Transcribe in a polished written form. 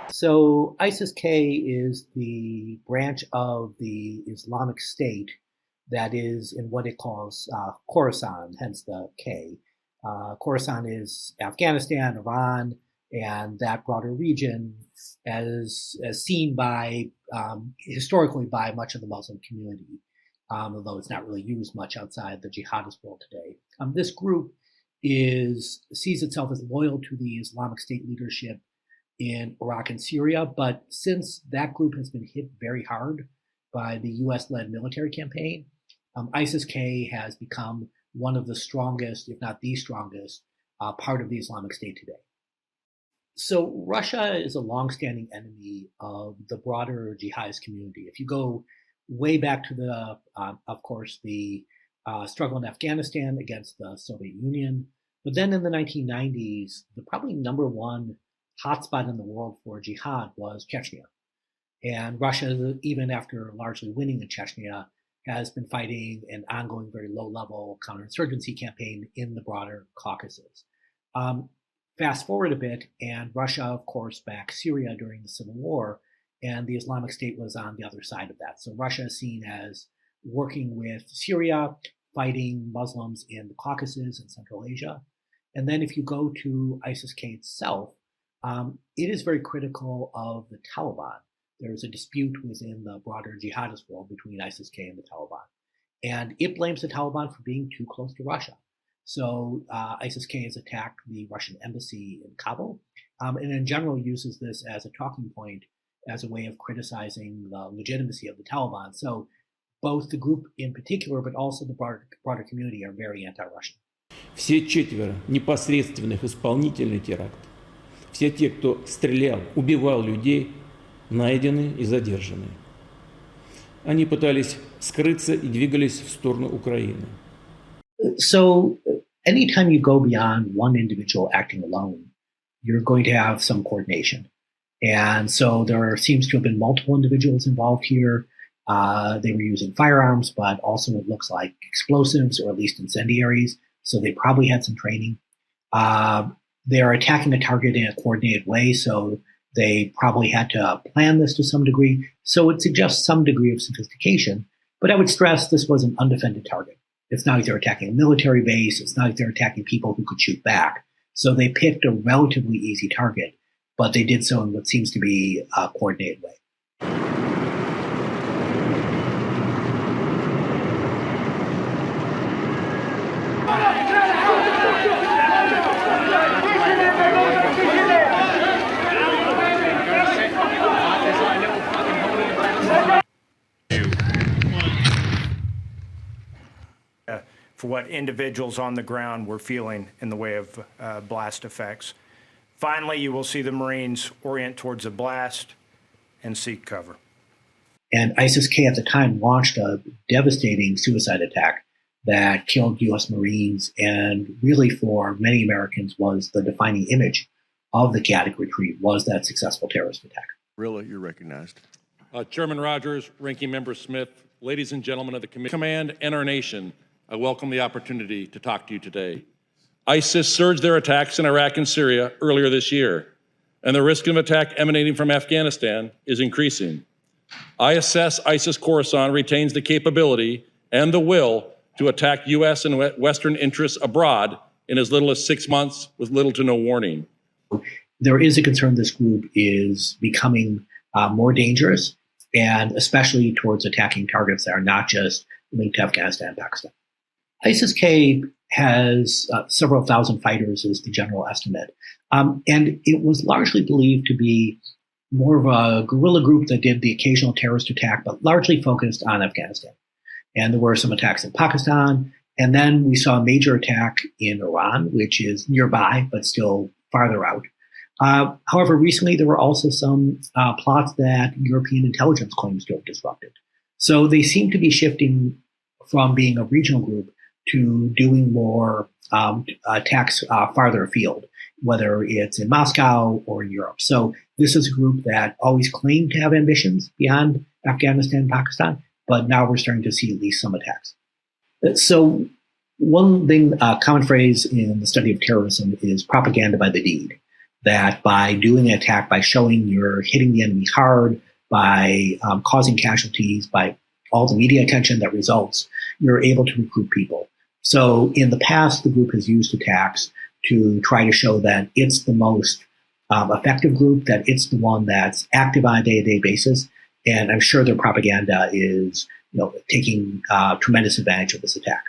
So ISIS-K is the branch of the Islamic State that is in what it calls Khorasan, hence the K. Khorasan is Afghanistan, Iran, and that broader region as seen by historically by much of the Muslim community, although it's not really used much outside the jihadist world today. This group sees itself as loyal to the Islamic State leadership in Iraq and Syria, but since that group has been hit very hard by the US-led military campaign, ISIS-K has become one of the strongest, if not the strongest, part of the Islamic State today. So Russia is a longstanding enemy of the broader jihadist community. If you go way back to the, of course, the struggle in Afghanistan against the Soviet Union, but then in the 1990s, the probably number one hotspot in the world for jihad was Chechnya. And Russia, even after largely winning in Chechnya, has been fighting an ongoing, very low-level counterinsurgency campaign in the broader Caucasus. Fast forward a bit, and Russia, of course, backed Syria during the Civil War, and the Islamic State was on the other side of that. So Russia is seen as working with Syria, fighting Muslims in the Caucasus and Central Asia. And then if you go to ISIS-K itself, it is very critical of the Taliban. There's a dispute within the broader jihadist world between ISIS-K and the Taliban. And it blames the Taliban for being too close to Russia. So ISIS-K has attacked the Russian embassy in Kabul, and in general uses this as a talking point, as a way of criticizing the legitimacy of the Taliban. So both the group in particular, but also the broader community are very anti-Russian. Все четверо непосредственных исполнителей теракта, все те, кто стрелял, убивал людей, найдены и задержаны. Они пытались скрыться и двигались в сторону Украины. So anytime you go beyond one individual acting alone, you're going to have some coordination. And so there seems to have been multiple individuals involved here. They were using firearms, but also it looks like explosives or at least incendiaries. So they probably had some training. They're attacking a target in a coordinated way, so they probably had to plan this to some degree. So it suggests some degree of sophistication. But I would stress this was an undefended target. It's not like they're attacking a military base. It's not like they're attacking people who could shoot back. So they picked a relatively easy target, but they did so in what seems to be a coordinated way. For what individuals on the ground were feeling in the way of blast effects. Finally, you will see the Marines orient towards the blast and seek cover. And ISIS-K at the time launched a devastating suicide attack that killed U.S. Marines and really for many Americans was the defining image of the chaotic retreat was that successful terrorist attack. Rilla, you're recognized. Chairman Rogers, Ranking Member Smith, ladies and gentlemen of the Committee, Command and our nation, I welcome the opportunity to talk to you today. ISIS surged their attacks in Iraq and Syria earlier this year, and the risk of attack emanating from Afghanistan is increasing. I assess ISIS Khorasan retains the capability and the will to attack U.S. and Western interests abroad in as little as 6 months with little to no warning. There is a concern this group is becoming more dangerous, and especially towards attacking targets that are not just linked to Afghanistan and Pakistan. ISIS-K has several thousand fighters is the general estimate. And it was largely believed to be more of a guerrilla group that did the occasional terrorist attack, but largely focused on Afghanistan. And there were some attacks in Pakistan. And then we saw a major attack in Iran, which is nearby, but still farther out. However, recently there were also some plots that European intelligence claims to have disrupted. So they seem to be shifting from being a regional group to doing more attacks farther afield, whether it's in Moscow or in Europe. So this is a group that always claimed to have ambitions beyond Afghanistan and Pakistan, but now we're starting to see at least some attacks. So one thing, common phrase in the study of terrorism is propaganda by the deed. that by doing an attack, by showing you're hitting the enemy hard, by causing casualties, by all the media attention that results, you're able to recruit people. So in the past, the group has used attacks to try to show that it's the most effective group, that it's the one that's active on a day-to-day basis. And I'm sure their propaganda is taking tremendous advantage of this attack.